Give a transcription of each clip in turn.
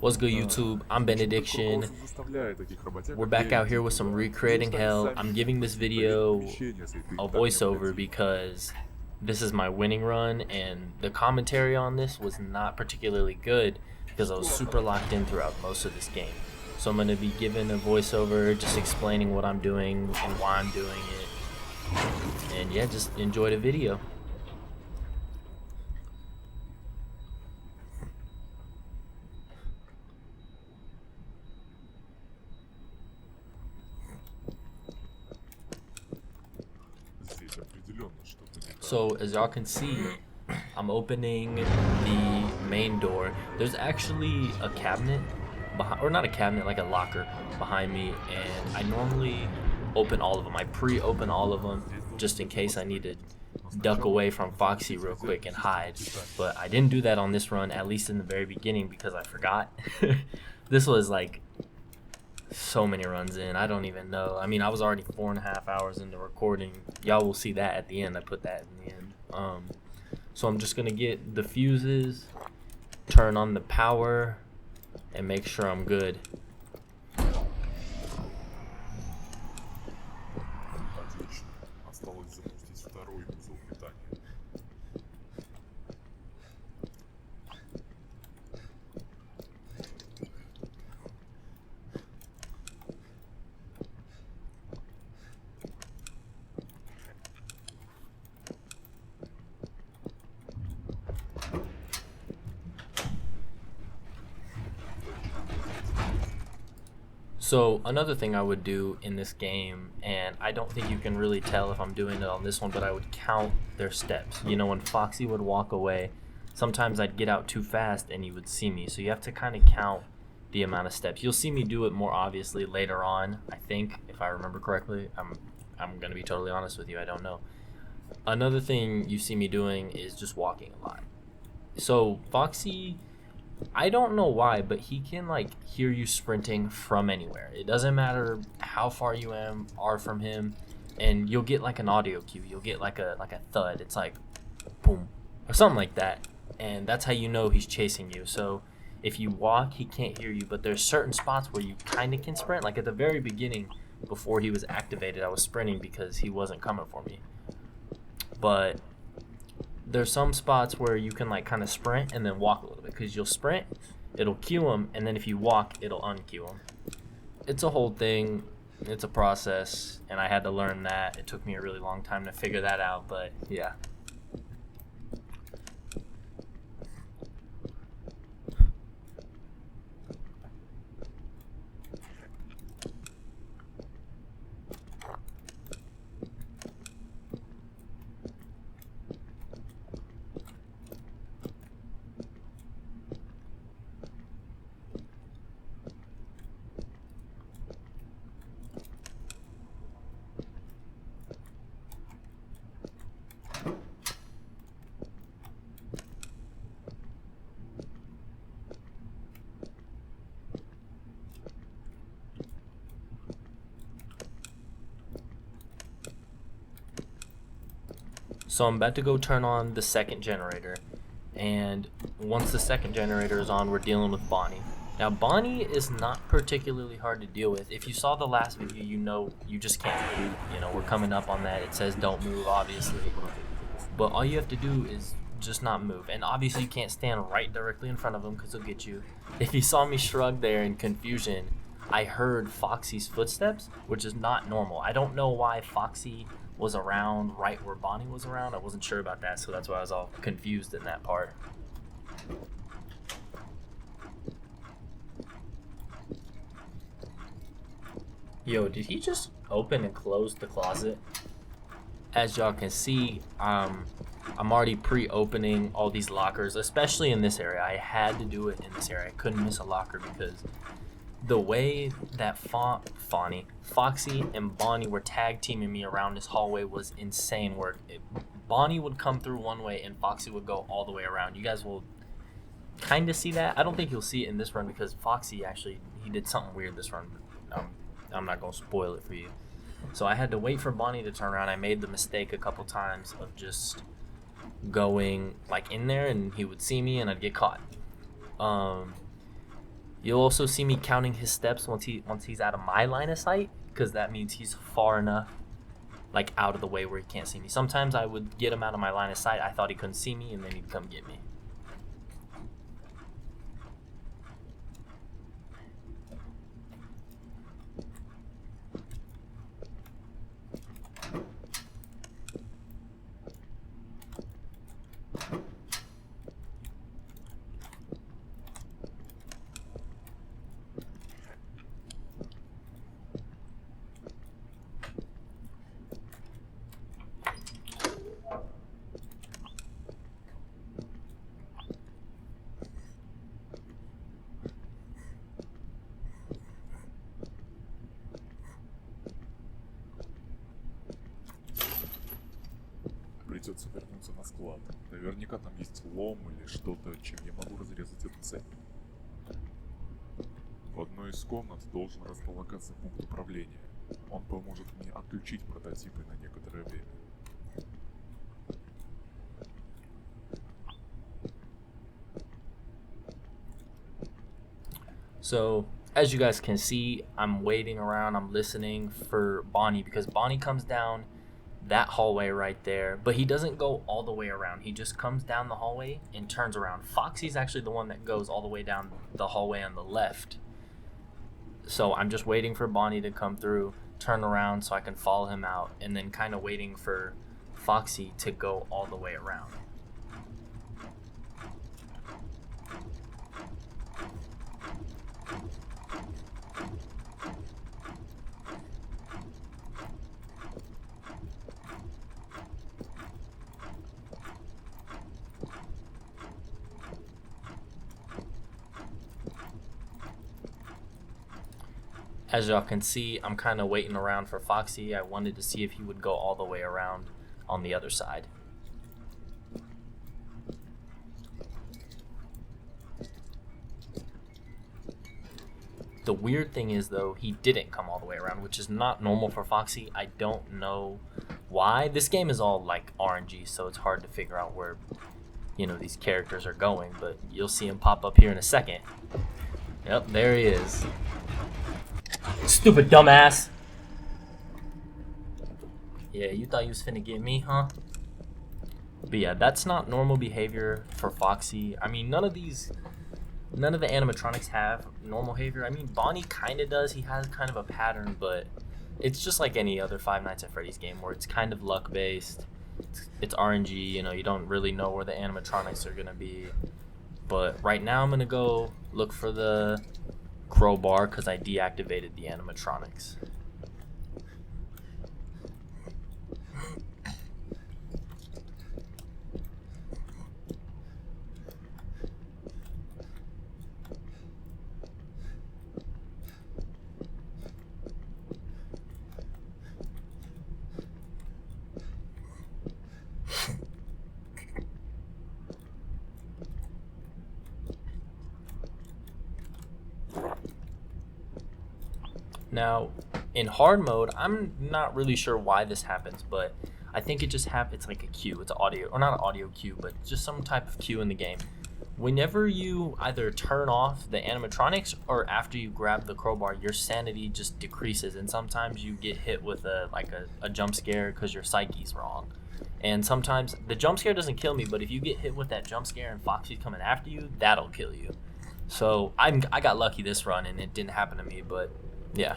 What's good, YouTube? I'm Benediction. We're back out here with some recreating hell. I'm giving this video a voiceover because this is my winning run, and the commentary on this was not particularly good because I was super locked in throughout most of this game. So I'm going to be giving a voiceover, just explaining what I'm doing and why I'm doing it. And yeah, just enjoy the video. So as y'all can see, I'm opening the main door. There's actually a cabinet behind, or not a cabinet, like a locker behind me, and I normally open all of them. I pre-open all of them just in case I need to duck away from Foxy real quick and hide. But I didn't do that on this run, at least in the very beginning, because I forgot. This was like so many runs in, I don't even know. I mean, I was already 4.5 hours into recording. Y'all will see that at the end. I put that in the end. So I'm just gonna get the fuses, turn on the power, and make sure I'm good. So another thing I would do in this game, and I don't think you can really tell if I'm doing it on this one, but I would count their steps. You know, when Foxy would walk away, sometimes I'd get out too fast and he would see me. So you have to kind of count the amount of steps. You'll see me do it more obviously later on, I think, if I remember correctly. I'm gonna be totally honest with you, I don't know. Another thing you see me doing is just walking a lot. So Foxy, I don't know why, but he can like hear you sprinting from anywhere. It doesn't matter how far you are from him, and you'll get like an audio cue. You'll get like a thud. It's like boom or something like that, and that's how you know he's chasing you. So if you walk, he can't hear you, but there's certain spots where you kind of can sprint. Like at the very beginning, before he was activated, I was sprinting because he wasn't coming for me. But there's some spots where you can like kind of sprint and then walk a little bit, because you'll sprint, it'll cue him, and then if you walk, it'll uncue him. It's a whole thing. It's a process, and I had to learn that. It took me a really long time to figure that out, but yeah. So I'm about to go turn on the second generator, and once the second generator is on, we're dealing with Bonnie. Now Bonnie is not particularly hard to deal with. If you saw the last video, you know you just can't move. You know, we're coming up on that. It says don't move, obviously, but all you have to do is just not move. And obviously you can't stand right directly in front of him because he'll get you. If you saw me shrug there in confusion, I heard Foxy's footsteps, which is not normal. I don't know why Foxy was around right where Bonnie was around. I wasn't sure about that, so that's why I was all confused in that part. Yo, did he just open and close the closet? As y'all can see, I'm already pre-opening all these lockers, especially in this area. I had to do it in this area. I couldn't miss a locker because the way that Foxy and Bonnie were tag teaming me around this hallway was insane work. Bonnie would come through one way and Foxy would go all the way around. You guys will kind of see that. I don't think you'll see it in this run because Foxy actually, he did something weird this run. I'm not going to spoil it for you. So I had to wait for Bonnie to turn around. I made the mistake a couple times of just going like in there and he would see me and I'd get caught. You'll also see me counting his steps once he's out of my line of sight, because that means he's far enough like out of the way where he can't see me. Sometimes I would get him out of my line of sight. I thought he couldn't see me, and then he'd come get me. Придется вернуться на склад. Наверняка там есть лом или что-то, чем я могу разрезать эту цепь. В одной из комнат должен располагаться пункт управления. Он поможет мне отключить прототипы на некоторое время. So, as you guys can see, I'm waiting around, I'm listening for Bonnie, because Bonnie comes down that hallway right there, but he doesn't go all the way around. He just comes down the hallway and turns around. Foxy's actually the one that goes all the way down the hallway on the left. So I'm just waiting for Bonnie to come through, turn around so I can follow him out, and then kind of waiting for Foxy to go all the way around. As y'all can see, I'm kind of waiting around for Foxy. I wanted to see if he would go all the way around on the other side. The weird thing is, though, he didn't come all the way around, which is not normal for Foxy. I don't know why. This game is all like RNG, so it's hard to figure out where, you know, these characters are going, but you'll see him pop up here in a second. Yep, there he is. Stupid dumbass. Yeah, you thought you was finna get me, huh? But yeah, that's not normal behavior for Foxy. I mean, none of the animatronics have normal behavior. I mean, Bonnie kind of does. He has kind of a pattern, but it's just like any other Five Nights at Freddy's game where it's kind of luck-based. It's RNG, you know, you don't really know where the animatronics are gonna be. But right now I'm gonna go look for the crowbar because I deactivated the animatronics. Now, in hard mode, I'm not really sure why this happens, but I think it just happens. It's like a cue. It's audio, or not an audio cue, but just some type of cue in the game. Whenever you either turn off the animatronics or after you grab the crowbar, your sanity just decreases, and sometimes you get hit with a jump scare because your psyche's wrong. And sometimes the jump scare doesn't kill me, but if you get hit with that jump scare and Foxy's coming after you, that'll kill you. So I got lucky this run and it didn't happen to me, but yeah.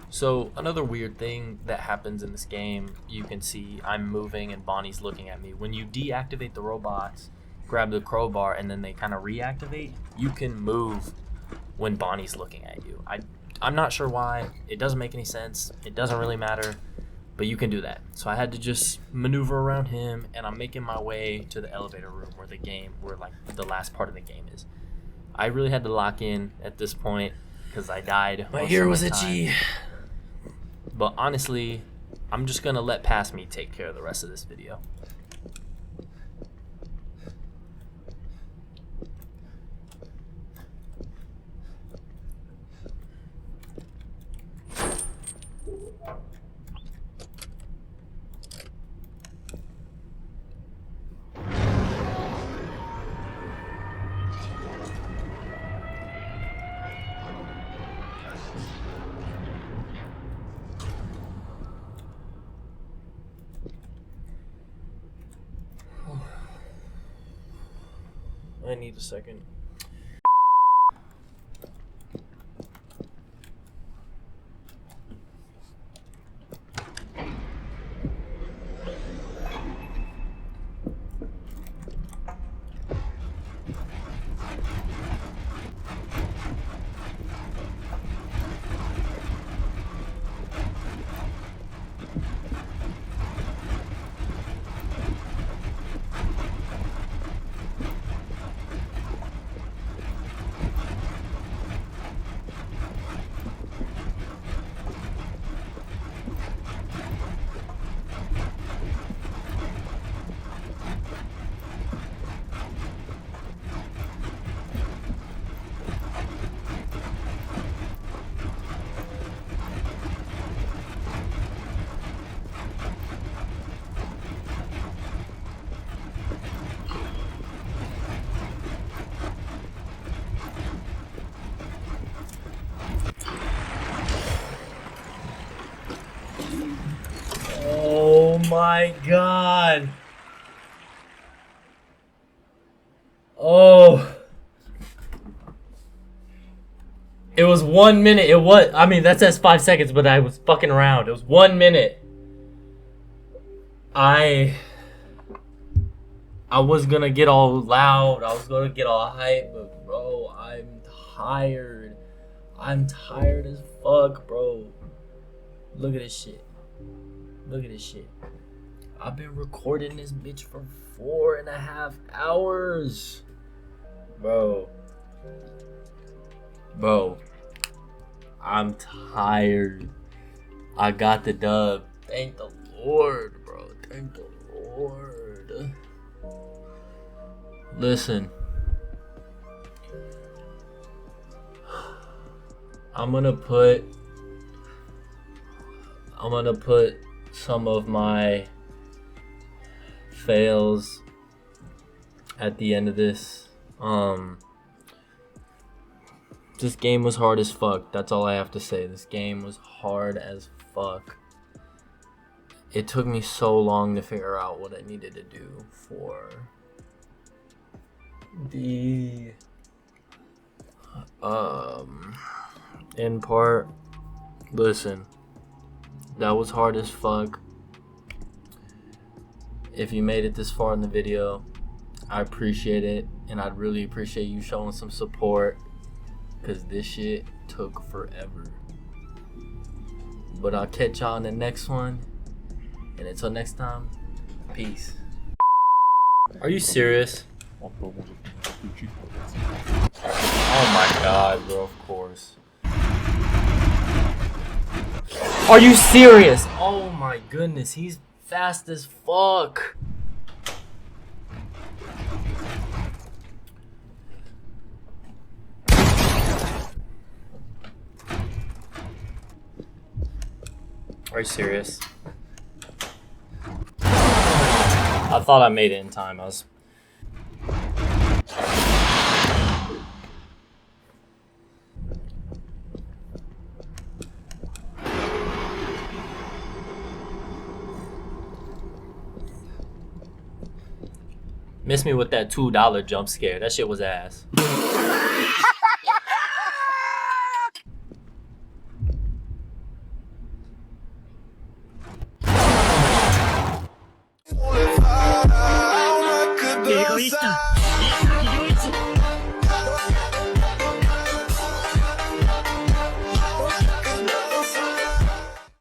So another weird thing that happens in this game, you can see I'm moving and Bonnie's looking at me. When you deactivate the robots, grab the crowbar, and then they kind of reactivate, you can move when Bonnie's looking at you. I'm not sure why. It doesn't make any sense. It doesn't really matter, but you can do that. So I had to just maneuver around him, and I'm making my way to the elevator room where like the last part of the game is. I really had to lock in at this point because I died. My ear was itchy. But honestly, I'm just gonna let past me take care of the rest of this video. I need a second. Oh my god. Oh. It was 1 minute. It was, I mean, that says 5 seconds, but I was fucking around. It was 1 minute. I was gonna get all loud. I was gonna get all hype, but bro, I'm tired. I'm tired as fuck, bro. Look at this shit. Look at this shit. I've been recording this bitch for 4.5 hours. Bro. Bro. I'm tired. I got the dub. Thank the Lord, bro. Thank the Lord. Listen. I'm gonna put some of my fails at the end of this. This game was hard as fuck. That's all I have to say. This game was hard as fuck. It took me so long to figure out what I needed to do for the end part. Listen, that was hard as fuck. If you made it this far in the video, I appreciate it, and I'd really appreciate you showing some support, because this shit took forever. But I'll catch y'all in the next one, and until next time, peace. Are you serious? Он поможет мне отключить прототип. Oh my god, bro, of course. Are you serious? Oh my goodness, he's fast as fuck. Are you serious? I thought I made it in time. Miss me with that $2 jump scare. That shit was ass.